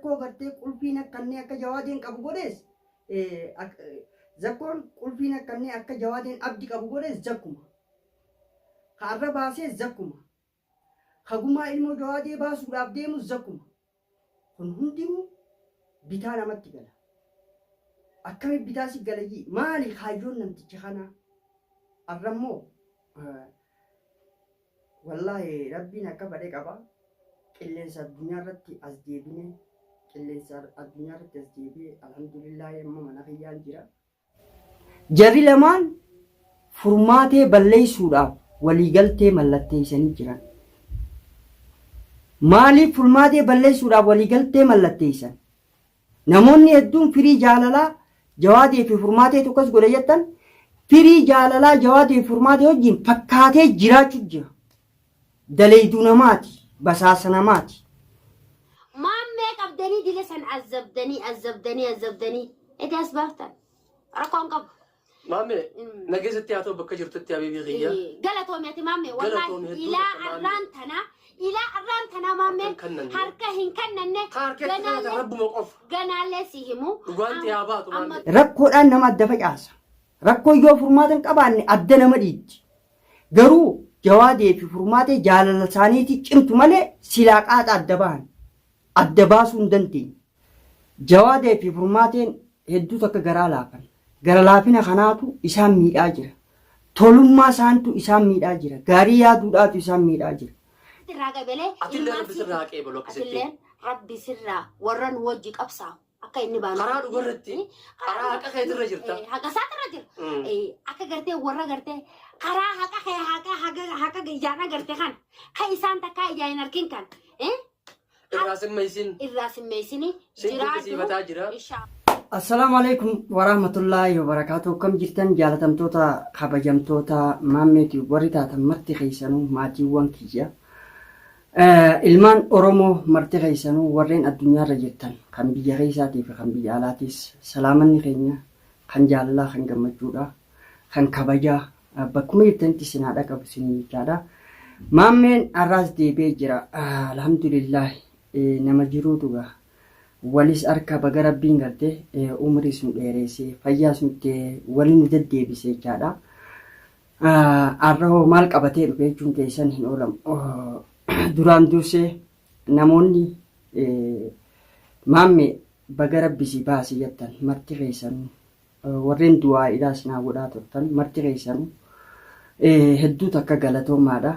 zakkoo gartee qulfiin akkannee akka jawaadeen qabu godhees zakkoon qulfiin akkannee akka jawaadeen abdi qabu godhees zakkuma har'a baasee zakkuma hagumaa ilmoo jawaadee baasuudhaaf deemu zakkuma kun hundinuu bitaa namatti gala akkamitti bitaa si galayii maali kaayyoon namticha kanaa arrammoo wallahi rabbiin akka badee qaba qilleensa addunyaa irratti as deebine qilleensa addunyaa irratti as deebi'e alhamdulillah amma mana kiyyaan jira jarri lamaan furmaatee balleessuudhaaf waliigaltee mallatteessanii jiran maaliif furmaatee balleessuudhaaf waliigaltee mallatteessan namoonni hedduun firii jaalalaa jawaadee fi furmaatee tokkos godhe jettan firii jaalalaa jawaadee fi furmaatee wajjin fakkaatee jiraachuu jira daleeyduu namaati basaasa namaati maammee qabdanii dile san azabdanii eti asbaaftan rakkoon qabu maammee nageessatti haa ta'u bakka jirtutti habiibii kiyya galatoomiyaati maammee wallahi ilaa arraan tanaa maammee harka hin kannanne ganaallee si himu dhugaanti haa baatu maammee rakkoodhaan nama adda facaasa rakkoo yoo furmaatan qabaanne adda nama dhiitti garuu jawaadee fi furmaatee jaalala isaaniitii cimtu malee silaa qaaxa adda bahan adda baasuu hin dandeenye jawaadee fi furmaateen hedduutu akka garaa laafan gara laafina kanaatu isaan miidhaa jira tolummaa isaantu isaan miidhaa jira gaarii yaaduudhaatu isaan miidhaa jira atillee rabbi sirraa qeebalu akkasitti rabbi sirraa warra nu wajji qabsaa'u akka inni baanu karaa dhugarratti karaa haqa keetirra jirta haqa isaatirra jira akka gartee warra gartee karaa haqa ijaana gartee kana kan isaan takkaa ijaa hin argin kan irraa simmeessini jiraatu jira. Assalamu alaikum warahmatullahi wabarakatuh. Kam jirtan jaalatamtoota kabajamtoota maammeeti warri taatan marti keessanuu maatiiwwan kiyya. Ilmaan Oromoo marti keessanuu warreen addunyaarra jirtan kan biyya keessaatii fi kan biyya alaatis salaamanni keenya kan jaalalaa kan gammachuudha kan kabajaa bakkuma jirtanitti sinaadha qabu sinichaadha. Maammeen arraas deebi'ee jira. Alhamdulillah nama jiruutu gaa. Walis arka baga rabbiin gartee umrii sun dheereessee fayyaa sun waliin nu deddeebisee jechaadha. Arrahoo maal qabatee dhufe jechuun keessan hin oolamu. Duraan dursee namoonni maammee baga rabbisii baasii jettan marti keessan warreen du'aa'iidhaas naa godhaa turtan marti keessan hedduutu akka galatoomaadha.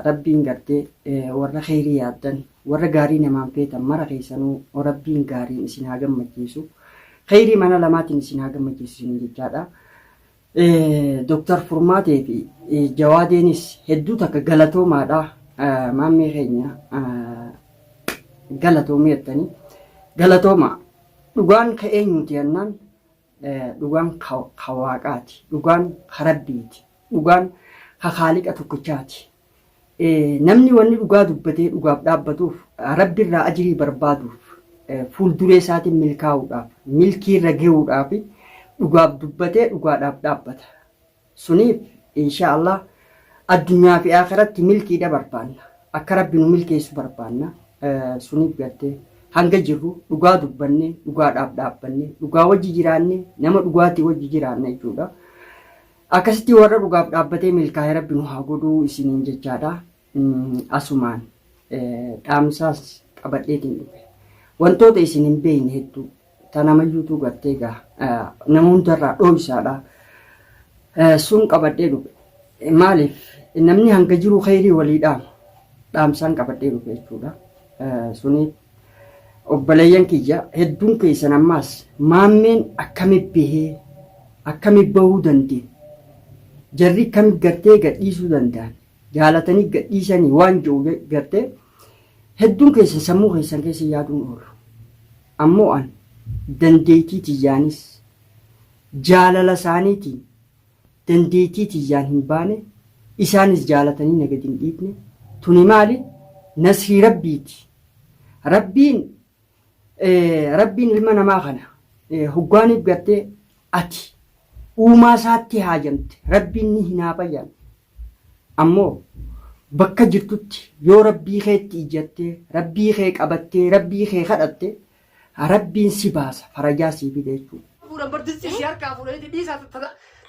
Rabbiin gartee warra khayrii yaaddan warra gaarii namaan feetan mara keessanuu rabbiin gaariin isin haa gammachiisu khayrii mana lamaatiin isin haa gammachiisu jechaadha. Dooktar Furmaatee fi Jawaadeenis hedduutu akka galatoomaadha. Maammee keenya galatoomee jettanii galatooma dhugaan ka eenyuuti jennaan dhugaan ka waaqaati dhugaan ka rabbiiti dhugaan ka haaliqa tokkichaati. Namni wanni dhugaa dubbatee dhugaaf dhaabbatuuf rabbiirraa ajirii barbaaduuf fuulduree isaatiin milkaa'uudhaaf milkiirra gahuudhaaf dhugaaf dubbatee dhugaadhaaf dhaabbata. Suniif inshaallah addunyaa fi akhiratti milkiidha barbaanna akka rabbi nu milkeessu barbaanna. Suniif gartee hanga jirru dhugaa dubbanne dhugaadhaaf dhaabbanne dhugaa wajji jiraanne nama dhugaatii wajji jiraanna jechuudha. Akkasitti warra dhugaaf dhaabbatee milkaa'ee rabbi nu haa godhuu isiniin jechaadha. Asumaan dhaamsaas qabadheetiin dhufe wantoota isin hin beekne hedduu tanamayyuutu gartee gaa nama hundarraa dhoobisaadha. Sun qabadhee dhufe maaliif namni hanga jiru khayrii walii dhaamsaan qabadhee dhufe jechuudha. Suniif obboleeyyan kiyya hedduun keessan ammaas maammeen akkamitti bahee akkamitti bahuu dandeenye jarri akkamitti gartee gadhiisuu danda'an jaalatanii gadhiisanii waan jiru gartee hedduun keessan sammuu keessan keessa yaaduun oolu. Ammoo an dandeettii tiyyaanis jaalala isaaniitiin dandeettii tiyyaan hin baane isaanis jaalatanii na gadi hin dhiifne tuni maali nasrii rabbiiti. Rabbiin ilma namaa kana hoggaaniif gartee ati uumaa isaatti haajamte rabbiin ni hinaa fayyan ammoo bakka jirtutti yoo rabbii keetti ijjattee rabbii kee qabattee rabbii kee kadhatte rabbiin si baasa farajaa si fide jechuudha. Fuudhan bardisii si harkaa fuudhanii dhiisaa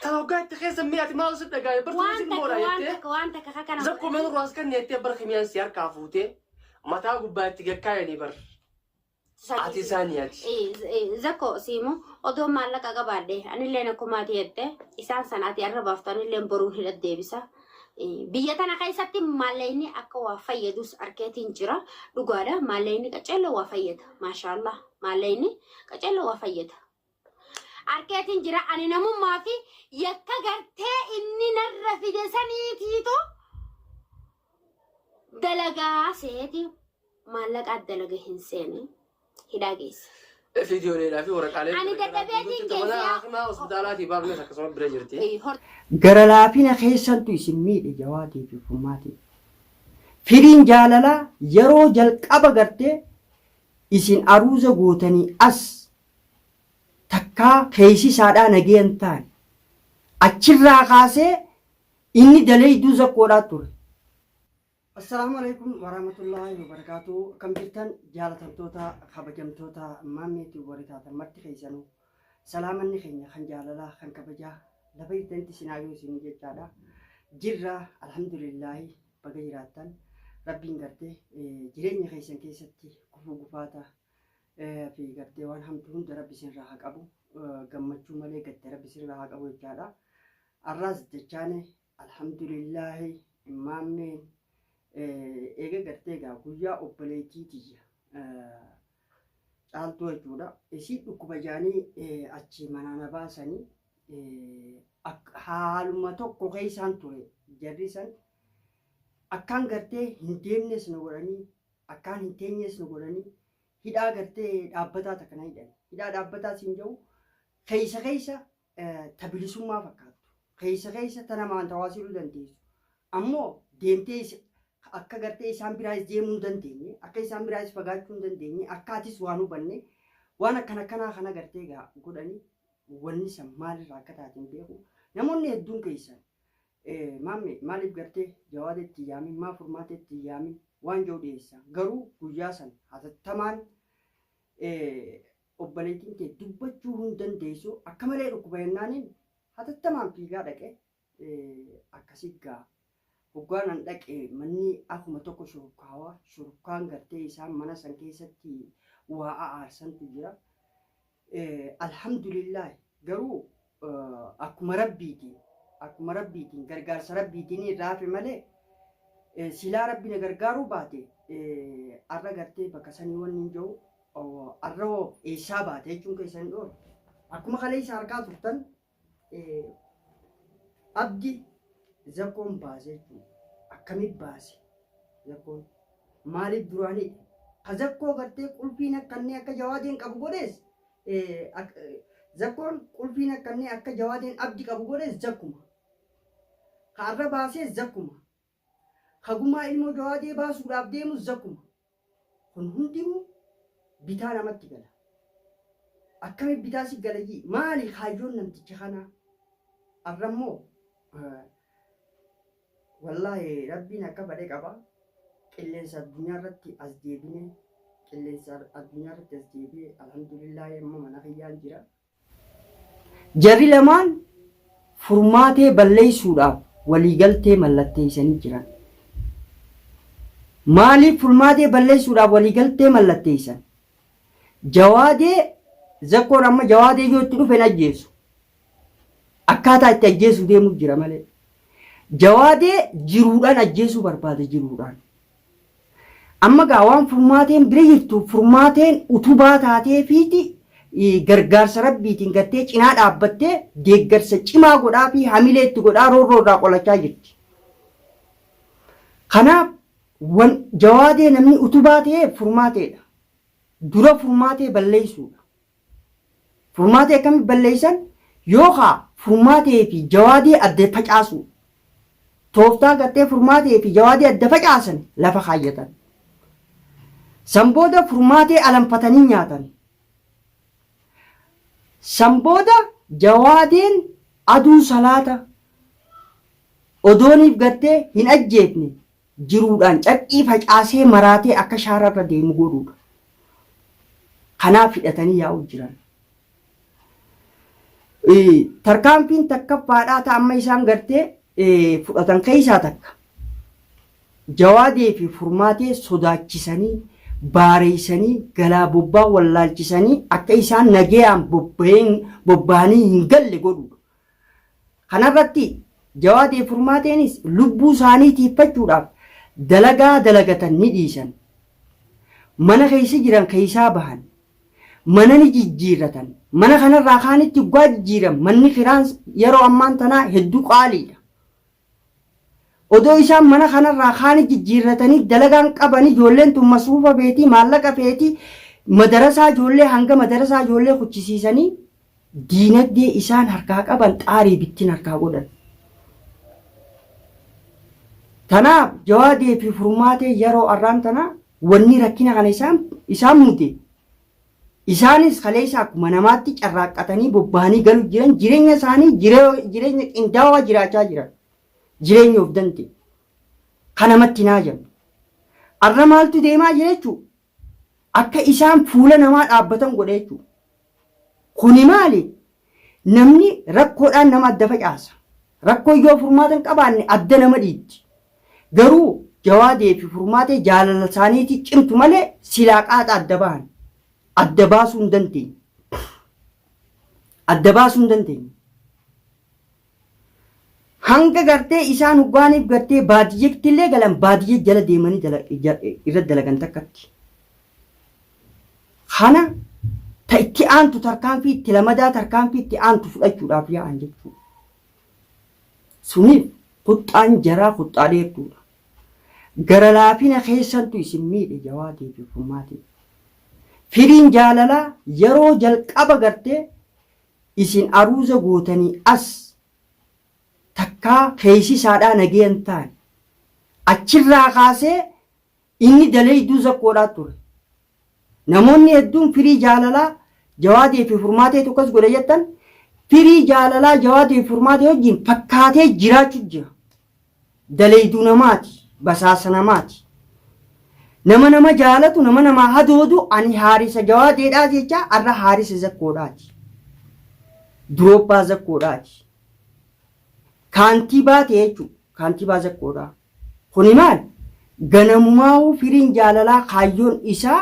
tanoggaa itti keessa mi'aati maal si dhagaa'e barsiisni si moodha jettee waan takka kana zakkoo meen ruwaas kan neettee bara kimiyaan si harkaa fuutee mataa gubbaa itti gakkaayanii bar ati isaaniyaati. Zakko siimu odoo maallaqa qabaadhe anilleen akkuma ati jette isaan sanaati arra baaftu anilleen boruu hidhat deebisa. Biyya tana keessatti maallayni akka waa fayyadus arkeetiin jira dhugaadha maallayni qaceelloo waa fayyada maashaallah maallayni qaceelloo waa fayyada. Arkeetiin jira ani namummaa fi yakka gartee inni narra fide saniitiito dalagaa seeti maallaqa dalaga hin seene hidhaa geessa. Fiidiyoolee fi waraqaalee. Ani dadhabeetiin keessa. Mana hospitaalaatii baarnes akkasuma bira jirti. Gara laafina keessantu isin miidhe jawaatii fi furmaatii. Firiin jaalalaa yeroo jalqaba gartee isin aruuza gootanii as takkaa keessisaadhaa nageen ta'an achirraa kaasee inni daleeyduu zakkoodhaa ture. Assalamu alaikum warahmatullahi wabarakatuh. Kam jirtan jaalatamtoota kabajamtoota maammeetii waritaatan marti keessanuu salaamanni keenya kan jaalalaa kan kabajaa lafa itti sinaayoo isin jechaadha. Jirra alhamdulillahi baga jiraattan rabbiin gartee jireenya keessan keessatti gufuu gufaata fi gartee waan hamtuu hunda rabbi isinirraa haa qabu gammachuu malee gattee rabbi isinirraa haa qabu jechaadha. Arraas jechaane alhamdulillahi maammeen eega gartee gaa guyyaa obboleettiiti caaltuu jechuudha. Isii dhukkuba jaanii achi manana baasanii haaluma tokko keessaan ture jarri san akkaan gartee hin deemnes nu godhanii akkaan hin teenyes nu godhanii hidhaa gartee dhaabbataa takka na hidhan. Hidhaa dhaabbataa siin jedhu keessa tabilisummaa fakkaattu. Keessa tana maan tawaasiruu dandeessu. Ammoo deemtee akka gartee isaan biraas deemuu hin dandeenye akka isaan biraas fagaachuu hin dandeenye akka atis waan hubanne waan akkanaa kana gartee gaa godhanii wanni san maalirraa akka taateen beeku namoonni hedduun keessan maaliif gartee jawaadeetti yaamin maa furmaateetti yaamin waan jiru dhiyeessa garuu guyyaa san hatattamaan obboleettiin ta'e dubbachuu hin dandeessu akka malee dhukkuba jennaaniin hatattamaan fiigaa dhaqe akkasii gaa hoggaan an dhaqe manni akkuma tokko shurukkaan gartee isaan mana san keessatti waa aarsantu jira. Alhamdulillah garuu akkuma rabbiitiin gargaarsa rabbiitiin raafe malee silaa rabbi na gargaaruu baate arra gartee bakka sanii wanni hin jiru arra eessaa baate jechuun keessan dhoor akkuma kalee isa argaa turtan abdi zakkoon baase jechuudha. Akkamit baase zakkoon maaliif duraanii ka zakkoo gartee qulfiin akkannee akka jawaadeen qabu godhees zakkoon qulfiin akkannee akka jawaadeen abdi qabu godhees zakkuma. Ka arra baasees zakkuma. Ka gumaa ilmoo jawaadee baasuudhaaf deemus zakkuma. Kun hundinuu bitaa namatti gala. Akkamit bitaa si galayyii maali kaayyoon namticha kanaa arrammoo wallahi rabbiin akka badee qaba qilleensa addunyaa irratti as deebine alhamdulillah amma mana fayyaan jira. Jarri lamaan furmaatee balleessuudhaaf waliigaltee mallatteessanii jiran. Maaliif furmaatee balleessuudhaaf waliigaltee mallatteessan? Jawaadee zakkoon amma jawaadee yoo itti dhufe ajjeesu akkaataa itti ajjeesu deemu jira malee. Jawaadee jiruudhaan ajjeesuu barbaada jiruudhaan. Amma gaa waan furmaateen bira jirtu furmaateen utubaa taatee fiiti gargaarsa rabbiitiin gartee cinaa dhaabbattee deeggarsa cimaa godhaa fi hamilee itti godhaa roorroo irraa qolachaa jirti. Kanaaf jawaadee namni utubaa ta'ee furmaateedha. Dura furmaatee balleessuudha. Furmaatee akkamitti balleessan yookaan furmaatee fi jawaadee adda facaasuudha. Tooftaa gartee furmaatee fi jawaadee adda facaasan lafa kaayyatan. Sanbooda furmaatee alanfatanii nyaatan. Sanbooda jawaadeen aduu salaata odooniif gartee hin ajjeefne jiruudhaan caqqii facaasee maraatee akka shaararra deemu godhuudha. Kanaaf hidhatanii yaa'u jiran. Tarkaanfiin takkaffaadhaa ta'amma isaan gartee fudhatan keessaa takka. Jawaadee fi Furmaatee sodaachisanii baareessanii galaa bobbaa wallaalchisanii akka isaan nagayaan bobba'anii hin galle godhuudha. Kanarratti Jawaadee Furmaateenis lubbuu isaanii tiiffachuudhaaf dalagaa dalagatan ni dhiisan. Mana keessa jiran keessaa bahan. Mana ni jijjiirratan. Mana kanarraa kaanitti guddaa jijjiiran. Manni kiraan yeroo ammaan tanaa hedduu qaaliidha. Odoo isaan mana kanarraa kaanii jijjiirratanii dalagaan qaban ijoolleen tun masuufa beetii maallaqa feetii madarasaa ijoollee hanga madarasaa ijoollee kuchisiisanii diinagdee isaan harkaa qaban xaarii bittin harkaa godhan. Tanaaf Jawaadee fi Furmaatee yeroo arraan tanaa wanni rakkina kana isaan mute. Isaanis kaleessa akkuma namaatti carraaqqatanii bobba'anii galu jiran jireenya isaanii jireenya qindaawaa jiraachaa jiran. Jireenya of danda'e. Kanamatti naa jennu. Arra maaltu deemaa jira jechuudha? Akka isaan fuula namaa dhaabbatan godha jechuudha. Kuni maali? Namni rakkoodhaan nama adda facaasa. Rakkoo yoo furmaata hin qabaanne adda nama dhiitti. Garuu Jawaadee fi Furmaatee jaalala isaaniitti cimtu malee silaa qaaxa adda bahan. Adda baasuu hin dandeenye. Adda baasuu hin dandeenye. Hanga gartee isaan hoggaaniif gartee baadiyyeetti illee galan baadiyyee jala deemanii irra dalagan takkatti. Kana ta itti aantu tarkaanfii itti lamadaa tarkaanfii itti aantu fudhachuudhaaf yaa'an jechuudha. Suniif kuxxaan jaraa kuxxaa dheertuudha. Gara laafina keessantu isin miidhe Jawaadee fi Furmaatee. Firiin jaalalaa yeroo jalqaba gartee isin aruuza gootanii as takkaa keessisaadhaa nageen ta'an achirraa kaasee inni daleeyduu zakkoodhaa ture. Namoonni hedduun firii jaalalaa Jawaadee fi Furmaatee tokkos godha jettan firii jaalalaa Jawaadee fi Furmaatee wajjin fakkaatee jiraachuu jira. Daleeyduu namaati, basaasa namaati. Nama jaalatu nama hadoodu ani haarisa Jawaadeedhaa jecha arra haarisa zakkoodhaati. Duroobbaa zakkoodhaati. Kaantibaa ta'e jechuudha. Kaantibaa zakkoodhaa. Kuni maal? Ganamumaa'uu firiin jaalalaa kaayyoon isaa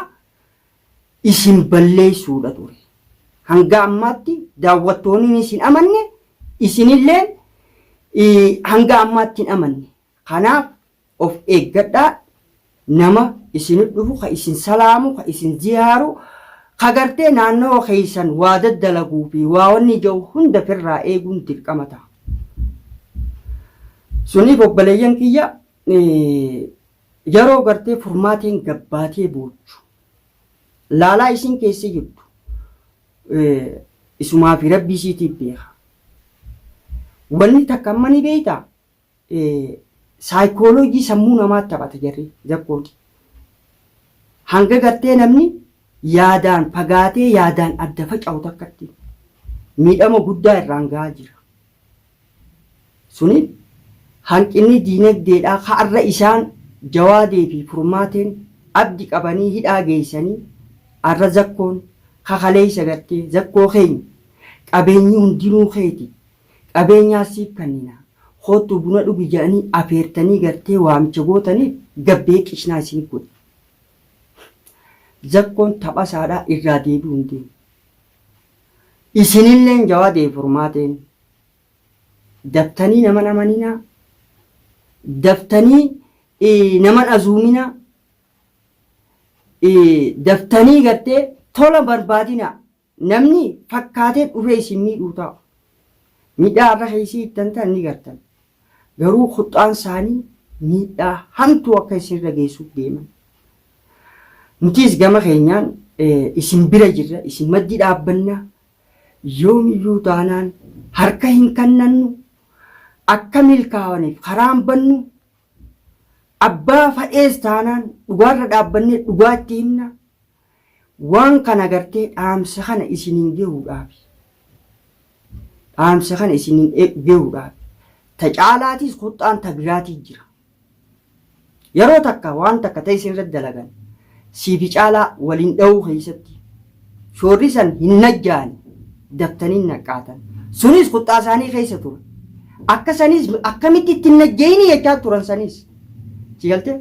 isin balleessuudha ture. Hanga ammaatti daawwattoonni isin amanne isinillee hanga ammaatti hin amanne. Kanaaf of eeggadhaa nama isin dhufu ka isin salaamu ka isin ziyaaru ka gartee naannoo keessan waa daddalaguu fi waa wanni jiru hunda firraa eeguun dirqama ta'a. Suniif obboleeyyan kiyya yeroo gartee Furmaateen gabbaatee boochu laalaa isin keessa jirtu isumaa fi rabbii isiitiif beeka. Wanni takka amma ni beektaa saayikooloojii sammuu namaatti taphata jarri zakkooti. Hanga gartee namni yaadaan fagaatee yaadaan adda faca'u takkatti miidhama guddaa irraan gahaa jira. Suniif hanqinni diinagdeedhaa har'a isaan Jawaadee fi Furmaateen abdi qabanii hidhaa geessanii har'a zakkoon kakaleessa gartee zakkoo keenya qabeenyi hundinuu keeti qabeenyaasiif kannina kootu buna dhugi jedhanii afeertanii gartee waamicha gootaniif gabbee qishnaa isin godhe. Zakkoon tapha saadhaa irraa deebi'u hin deemu. Isinilleen Jawaadee fi Furmaateen daftanii nama amaninaa daftanii nama azuuminaa daftanii gartee tola barbaadinaa namni fakkaatee dhufee isin miidhuu ta'a. Miidhaa irra keessii ittan ta'an ni gartan. Garuu kuxxaan isaanii miidhaa hamtuu akka isinirra geessuuf deeman. Nutis gama keenyaan isin bira jirra isin maddii dhaabbannaa yoomiyyuu taanaan harka hin kennannu akka milkaa'aniif karaan bannu abbaa fadhees taanaan dhugaarra dhaabbannee dhugaatti himna waan kana gartee dhaamsa kana isiniin gahuudhaaf dhaamsa kana isiniin gahuudhaaf ta caalaatis kuxxaan ta biraatii jira yeroo takka waan takka ta'e isinirra dalagan siifi caalaa waliin dha'uu keessatti shoorri san hin najjaani daftanii naqaatan sunis kuxxaa isaanii keessa ture akka sanis akkamitti ittiin najjeeyini jechaa turan sanis sigalte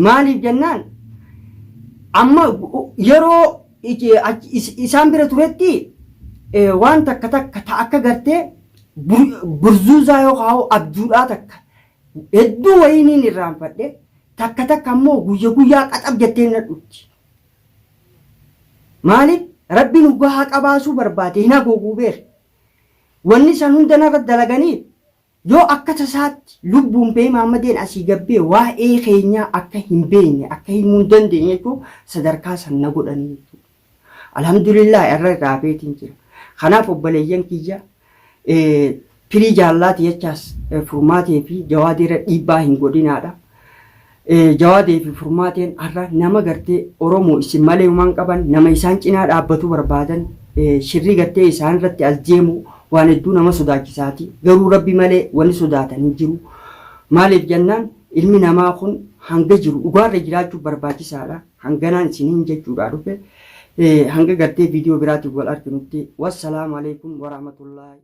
maaliif jennaan amma yeroo isaan bira turetti waan takka takka akka gartee burzuuzaa yookaan abjuudhaa takka hedduu wayiniin irraanfadhe takka ammoo guyyaa qaxab jettee na dhutti. Maaliif rabbiin dhugaa haqa baasuu barbaade hin haguuguu beer. Wanni san hunda narra dalaganiif yoo akka tasaatti lubbuun bee Maammadeen asii gabbee waa'ee keenyaa akka hin beekne akka himuu hin dandeenye jechuun sadarkaa san na godhanii jechuudha. Alhamdulillah irra raafeetiin jira. Kanaaf obboleeyyan kiyya firii jaallaati jechaas furmaatee fi jawaadeera dhiibbaa hin godhinaadha. Jawaadee fi furmaateen har'a nama gartee Oromoo isin malee uumaan qaban nama isaan cinaa dhaabbatu barbaadan shirrii gartee isaan irratti as deemu waan hedduu nama sodaachisaati. Garuu rabbi malee wanni sodaatan hin jiru. Maaliif jennaan ilmi namaa kun hanga jiru dhugaarra jiraachuuf barbaachisaadha. Hanganaan isiniin jechuudha dhufe hanga gartee viidiyoo biraatiif wal arginutti. Wassalaamu alaikum warahmatullahi.